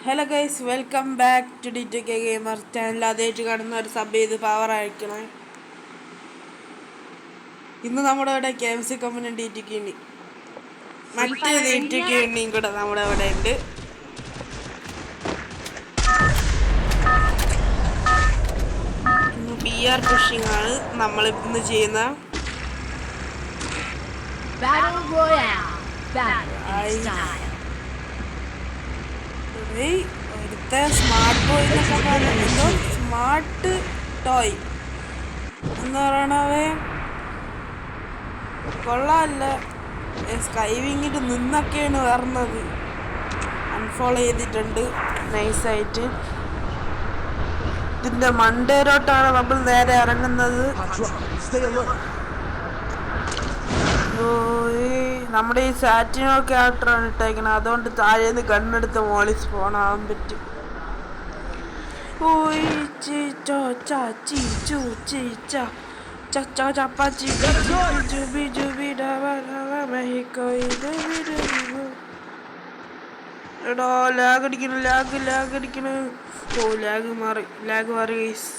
Hello guys, welcome back to DTK gamer channel. ആദ്യമായിട്ട് കാണുന്ന ഒരു സബ് ചെയ്ത് പവർ അയക്കണേ. ഇന്ന് നമ്മുടെ ഇവിടെ KFC കമ്പനി DTK ഉണ്ട്, മറ്റ് DTK ഉണ്ണിയും കൂടെ നമ്മുടെ ഇവിടെ ഉണ്ട്. ഇന്ന് BR പുഷിംഗ് ആണ് നമ്മൾ ഇന്ന് ചെയ്യുന്ന. ഒരുത്തെ സ്മാർട്ട് ബോയ് എന്നൊക്കെ പറയുന്നത് സ്മാർട്ട് ടോയ് എന്ന് പറയണവേ കൊള്ളാമല്ല. സ്കൈ വിങ്ങിട്ട് നിന്നൊക്കെയാണ് വരുന്നത്. അൺഫോളോ ചെയ്തിട്ടുണ്ട് നൈസായിട്ട്. ഇതിന്റെ മണ്ടേരോട്ടാണ് നമ്മൾ നേരെ ഇറങ്ങുന്നത്. നമ്മുടെ ഈ സാറ്റിനോ ക്യാരക്ടറാണ് ഇട്ടേക്കുന്നത്, അതുകൊണ്ട് താഴേന്ന് കണ്ണെടുത്ത് മോളിൽ സ്പോണാവാൻ പറ്റും. എടോ ലാഗ് അടിക്കണു, ലാഗ് അടിക്കണു. ഓ ലാഗ് മാറി ഗൈസ്.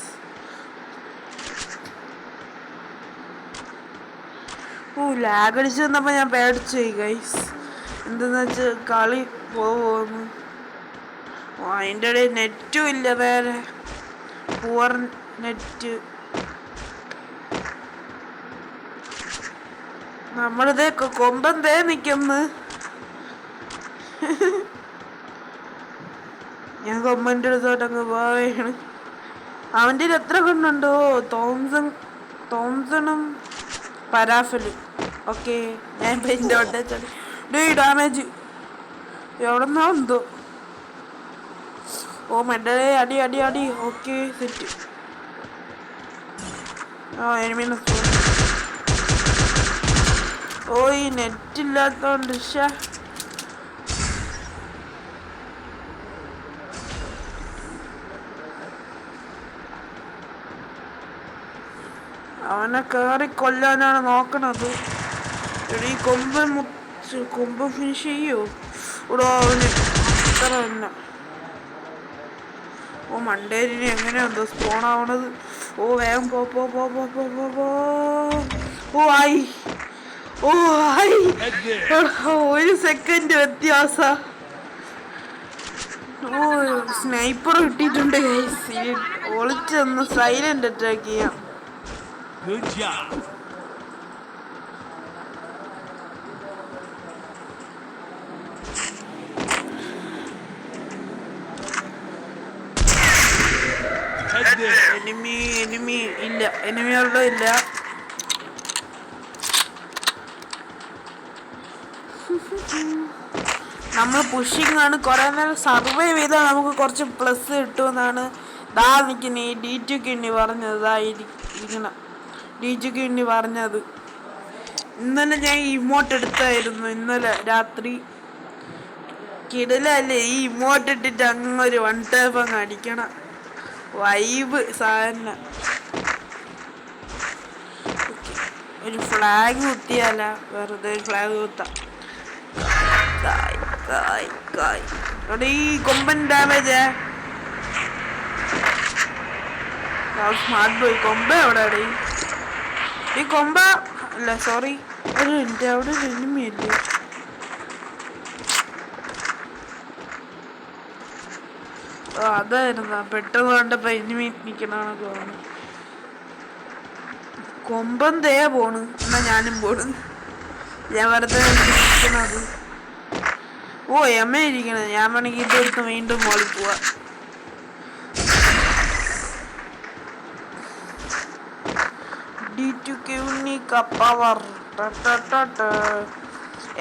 ലാഗ് അടിച്ച് വന്നപ്പോൾ ഞാൻ പേടിച്ചു പോയി ഗൈസ്. എന്തെന്ന് വെച്ചാൽ കളി പോവുന്നു. അതിൻ്റെ ഇടയിൽ നെറ്റും ഇല്ല, വേറെ പുവർ നെറ്റ്. നമ്മളിതേ കൊമ്പൻ നിൽക്കുന്നു. ഞാൻ കൊമ്പൻ്റെ അടുത്തോട്ടങ്ങ് പോവുകയാണ്. അവൻ്റെ എത്ര കണ്ണുണ്ടോ? തോംസണും പരാഫലും. ഓക്കെ, ഞാൻ പെയിൻ്റെ ഒട്ടേച്ചാണ്. ഡാമേജ് എവിടെന്നാ എന്തോ. ഓ മെഡേ അടി. Okay set. എനിമീനെ ഈ നെറ്റില്ലാത്തോണ്ട് അവനെ കയറി കൊല്ലാനാണ് നോക്കണത്. ഈ കൊമ്പൻ ഫിനിഷ് ചെയ്യോ? ഇവിടെ അവന് അത്ര തന്നെ. മണ്ടേരിന് എങ്ങനെയുണ്ടോ സ്പോൺ ആവണത്? വേഗം ആയി. ഒരു സെക്കൻഡ് വ്യത്യാസ. സ്നൈപ്പർ കിട്ടിയിട്ടുണ്ട്. ഒളിച്ചൊന്ന് സൈലന്റ് അറ്റാക്ക് ചെയ്യാം. Good job. എനിമി ഇല്ല, എനിമികളുടെ ഇല്ല. നമ്മൾ പുഷിംഗ് ആണ്. കുറെ നേരം സർവൈവ് ചെയ്താൽ നമുക്ക് കുറച്ച് പ്ലസ് കിട്ടുമെന്നാണ് നിൽക്കുന്ന ഈ DTK പറഞ്ഞത്. ഇങ്ങനെ DTK പറഞ്ഞത്. ഇന്നലെ ഞാൻ ഇമോട്ട് എടുത്തായിരുന്നു, ഇന്നലെ രാത്രി. കിടലല്ലേ ഈ ഇമോട്ട് ഇട്ടിട്ട് അങ്ങൊരു 1 ടാപ്പ് അങ്ങ് അടിക്കണം. വൈബ് സാധനം. ഒരു ഫ്ലാഗ് കുത്തിയാല, വെറുതെ ഒരു ഫ്ലാഗ് കുത്താം. ഈ കൊമ്പൻ ഡാമേജ്. സ്മാർട്ട് ബോയ് കൊമ്പ എവിടെ? ഈ കൊമ്പ അല്ല, സോറി, എൻ്റെ അവിടെ ഒരു എനിമിയല്ലേ. അതായിരുന്നു പെട്ടെന്ന് കണ്ടപ്പോ എനിമി നിക്കണാണ് തോന്നുന്നു. കൊമ്പൻ പോണ്. എന്നാ ഞാനും പോണ്. ഞാൻ വെറുതെ ഇരിക്കണത്. ഇരിക്കണത്. ഞാൻ വേണമെങ്കിൽ ഇതെടുത്ത് വീണ്ടും മോളിൽ പോവാ.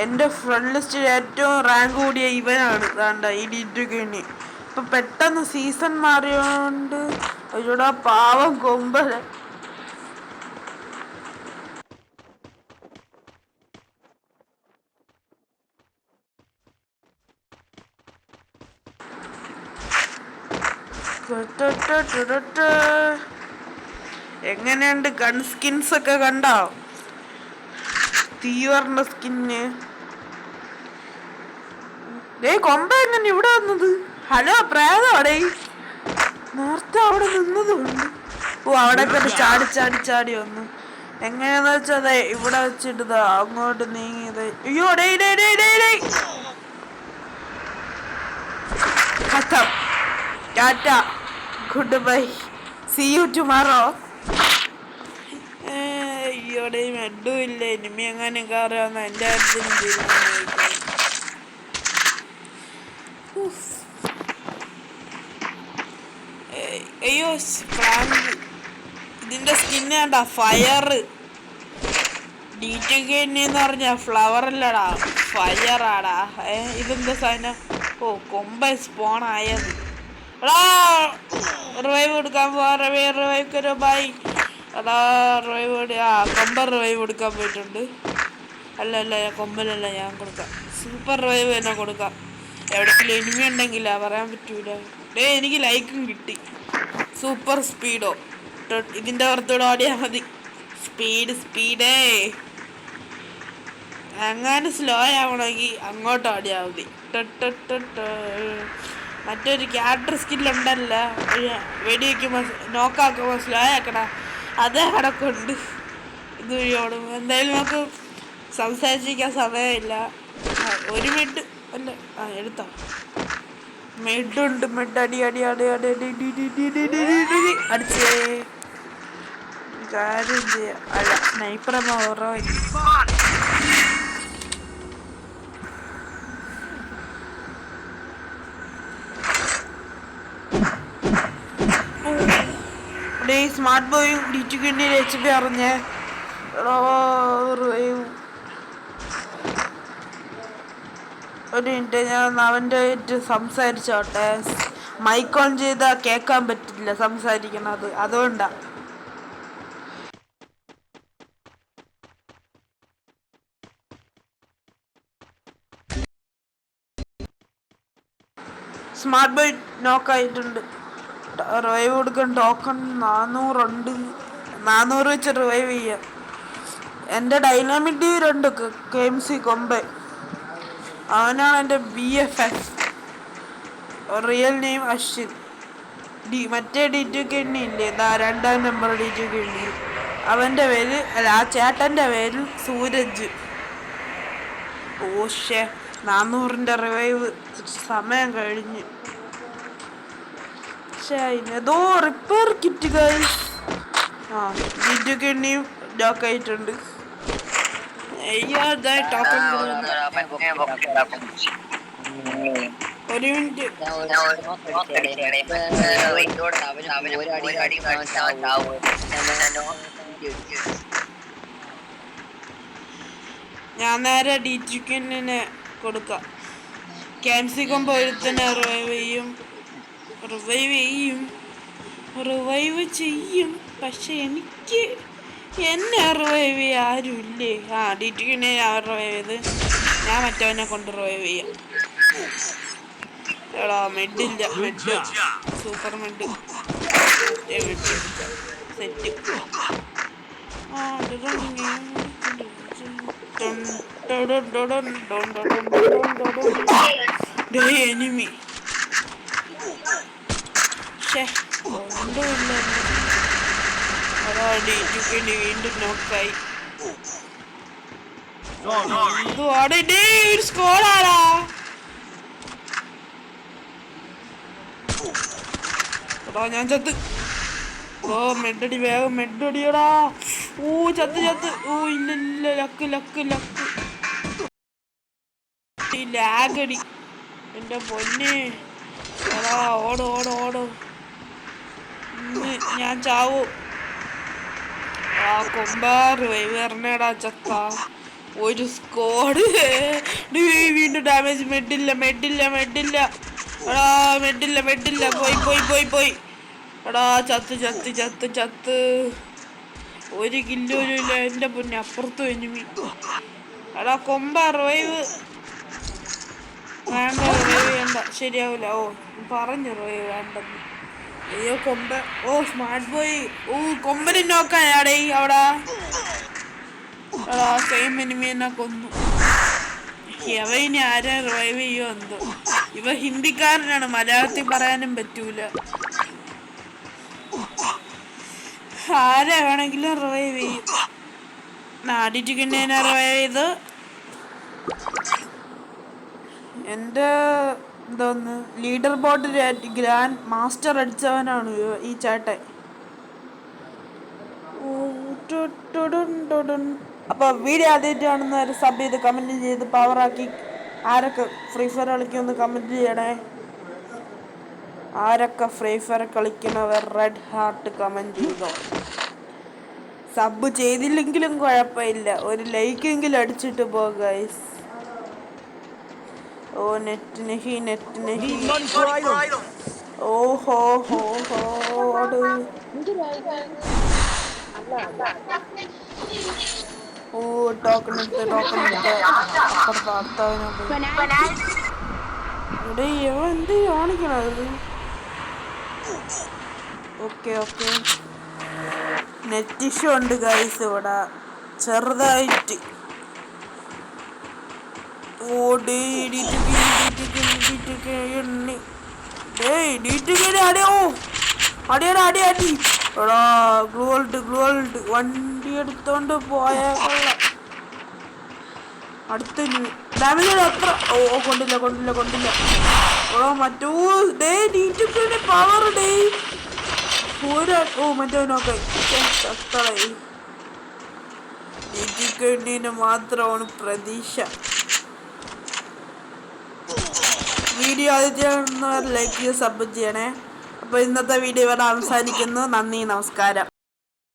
എന്റെ ഫ്രണ്ട് ലിസ്റ്റിൽ ഏറ്റവും റാങ്ക് കൂടിയ ഇവനാണ് ഈ DTK. ഇപ്പൊ പെട്ടെന്ന് സീസൺ മാറിയോണ്ട് ഇവിടെ പാവം കൊമ്പൻ. എങ്ങനെയുണ്ട് ഗൺ സ്കിൻസ് ഒക്കെ കണ്ടോ? തീവർണ്ണ സ്കിന്ന്. കൊമ്പ എങ്ങനെ ഇവിടെ വന്നത്? ഹലോ പ്രേതോടെ നേരത്തെ അവിടെ നിന്നതുകൊണ്ട്. ഓ അവിടെ തന്നെ ചാടി ചാടി ചാടി വന്നു. എങ്ങനെയാന്ന് വെച്ചാൽ ഇവിടെ വെച്ചിട്ട് അങ്ങോട്ട് നീങ്ങിയത്. അയ്യോ ഖത്തം. Tata good bye see you tomorrow. അയ്യോടെ മെഡും ഇല്ല. ഇനിമി എങ്ങനെ കയറാന്ന് എൻ്റെ കാര്യത്തിനും തീരുമാനിക്കാം. അയ്യോ ഇതിന്റെ സ്കിന്ന് കണ്ട ഫയർ. D2K എന്ന് പറഞ്ഞ ഫ്ലവർ അല്ലടാ, ഫയറാടാ. ഇതെന്താ സാധനം? ഓ കൊമ്പ സ്പോൺ ആയത്. എടാ റിവൈവ് കൊടുക്കാൻ പോവാ. റിവൈവ് കരോ ബൈ. എടാ റിവൈവ് കൊമ്പ റിവൈവ് കൊടുക്കാൻ പോയിട്ടുണ്ട്. അല്ല കൊമ്പലല്ല, ഞാൻ കൊടുക്കാം. സൂപ്പർ റിവൈവ് തന്നെ കൊടുക്കാം. എവിടെയെങ്കിലും എനിമി ഉണ്ടെങ്കിലാ പറയാൻ പറ്റൂല. എനിക്ക് ലൈക്കും കിട്ടി. സൂപ്പർ സ്പീഡോ ഇതിന്റെ പുറത്തോടെ ഓടിയാൽ മതി. സ്പീഡേ അങ്ങനെ സ്ലോ ആവണമെങ്കിൽ അങ്ങോട്ട് ഓടിയാൽ മതി. മറ്റൊരു ക്യാരക്ടർ സ്കില്ലുണ്ടല്ല, വെടി വയ്ക്കുമ്പോൾ നോക്കാക്കുമ്പോൾ സ്ലോ ആക്കടാ, അതേ കടക്കുണ്ട്. ഇത് ഓടും. എന്തായാലും നമുക്ക് സംസാരിച്ചിരിക്കാൻ സമയമില്ല. ഒരു മിനിറ്റ് അല്ല എടുത്തോ. മെഡുണ്ട്. അടിച്ചേ കാര്യം ചെയ്യാം. അല്ല സ്നൈപ്പറമ്മ ഓരോ സ്മാർട്ട് ബോയും D2K HP അറിഞ്ഞേ. ഒരു മിനിറ്റ്, ഞാൻ അവൻ്റെ സംസാരിച്ചോട്ടെ. മൈക്ക് ഓൺ ചെയ്താൽ കേൾക്കാൻ പറ്റില്ല സംസാരിക്കണത്, അതുകൊണ്ടാ. സ്മാർട്ട് ബോയ് നോക്കായിട്ടുണ്ട്. റിവൈവ് കൊടുക്കാൻ ടോക്കൺ 400 ഉണ്ട്. 400 വെച്ച് റിവൈവ് ചെയ്യാം. എൻ്റെ ഡൈനാമിക് D2 KMC കൊമ്പ. അവനാണ് എൻ്റെ BFF. Real name Ashwin. മറ്റേ D2K ഇല്ലേ, 2ാം നമ്പർ D2K. അവൻ്റെ പേര് അല്ല, ആ ചേട്ടൻ്റെ പേര് സൂരജ്. ഓഷേ 400ൻ്റെ റിവൈവ് സമയം കഴിഞ്ഞ്. ഏതോ റിപ്പയർ കിറ്റ് ഗൈസ്. D2K ലോക്കായിട്ടുണ്ട്. ടോക്കൺ ഒരു മിനിറ്റ്. ഞാൻ നേരെ D2K കൊടുക്കാം. KMC കൊമ്പോ ഒരുത്തന്നെ റിവൈവ് ചെയ്യും. പക്ഷെ എനിക്ക് എന്നെ റിവൈവ് ചെയ്യാൻ ആരുമില്ലേ. D2K ഞാൻ റിവൈവ് ചെയ്ത് ഞാൻ മറ്റവനെ കൊണ്ട് റിവൈവ് ചെയ്യാം. എടാ മെഡില്ല, സൂപ്പർ മെഡ് സെറ്റ്. എനിമി D2K വീണ്ടും നോക്കായി. ഒരു സ്കോറാടാ. ഞാൻ ചത്ത്. മെഡടി വേഗം മെഡടിയടാ. ചത്ത്. ഇല്ല ലക്ക് ലാഗടി. എൻ്റെ പൊന്നെ. എടാ ഓട്. ഞാൻ ചാവൂ. കൊമ്പാറ് വരണേടാ ചത്ത. ഒരു സ്കോഡ്. വീണ്ടും ഡാമേജ്. മെഡില്ല. എടാ മെഡില്ല. പോയി. എടാ ചത്ത്. ഒരു കില്ലോലും ഇല്ല. എൻ്റെ പൊന്നെ അപ്പുറത്തും എനിമി. എടാ കൊമ്പ റിവൈവ് വേണ്ട. റിവൈവ് ചെയ്യണ്ട, ശരിയാവില്ല. പറഞ്ഞു റിവൈവ് വേണ്ടെന്ന്. അയ്യോ കൊമ്പ. Smart boy. കൊമ്പന് നോക്കായാടേ അവിടെ. സെയിം എനിമി എന്നെ കൊന്നു. ഇവ ഇനി ആരെ റിവൈവ് ചെയ്യോ എന്തോ. ഇവ ഹിന്ദിക്കാരനാണ്, മലയാളത്തിൽ പറയാനും പറ്റൂല. ആരെ വേണമെങ്കിലും റിവൈവ് ചെയ്യും. നാടിച്ചിക്കിണ്ണേനെ റിവൈവ് ചെയ്ത് എൻ്റെ എന്തോന്ന് ലീഡർ ബോർഡിൽ ഗ്രാൻഡ് മാസ്റ്റർ അടിച്ചവനാണ് ഈ ചേട്ടൻ. അപ്പൊ വീഡിയോ ആദ്യമായിട്ട് കാണുന്നവർ സബ് ചെയ്ത് കമന്റ് ചെയ്ത് പവറാക്കി. ആരൊക്കെ ഫ്രീ ഫയർ കളിക്കുമെന്ന് കമന്റ് ചെയ്യണേ. ആരൊക്കെ ഫ്രീ ഫയർ കളിക്കുന്നവർ റെഡ് ഹാർട്ട് കമന്റ് ചെയ്തോ. സബ് ചെയ്തില്ലെങ്കിലും കുഴപ്പമില്ല, ഒരു ലൈക്കെങ്കിലും അടിച്ചിട്ട് പോ ഗൈസ്. ഓ നെറ്റ് നഹി ഓഹോ ഹോ ഹോ. ഓ ടോക്കൺ എടുത്ത് ഇവിടെ ഇവ എന്ത് കാണിക്കണത്. ഓക്കെ നെറ്റ് ഇഷ്യൂ ഉണ്ട് ഗൈസ് ഇവിടെ ചെറുതായിട്ട്. അടി എടാ ഗ്ലോൾഡ് വണ്ടി എടുത്തോണ്ട് പോയാ കൊള്ളാം. അടുത്ത ഡാമേജ് അത്ര കൊണ്ടില്ല. ഓ മറ്റോ ഡേ ഡീറ്റിന്റെ പവർ ഡേ മറ്റവനൊക്കെ ഡീറ്റിന്റെ മാത്രമാണ് പ്രതീക്ഷ. വീഡിയോ ആദ്യം ലൈക്ക് ചെയ്ത് സബ് ചെയ്യണേ. അപ്പോൾ ഇന്നത്തെ വീഡിയോ ഇവിടെ അവസാനിക്കുന്നു. നന്ദി, നമസ്കാരം.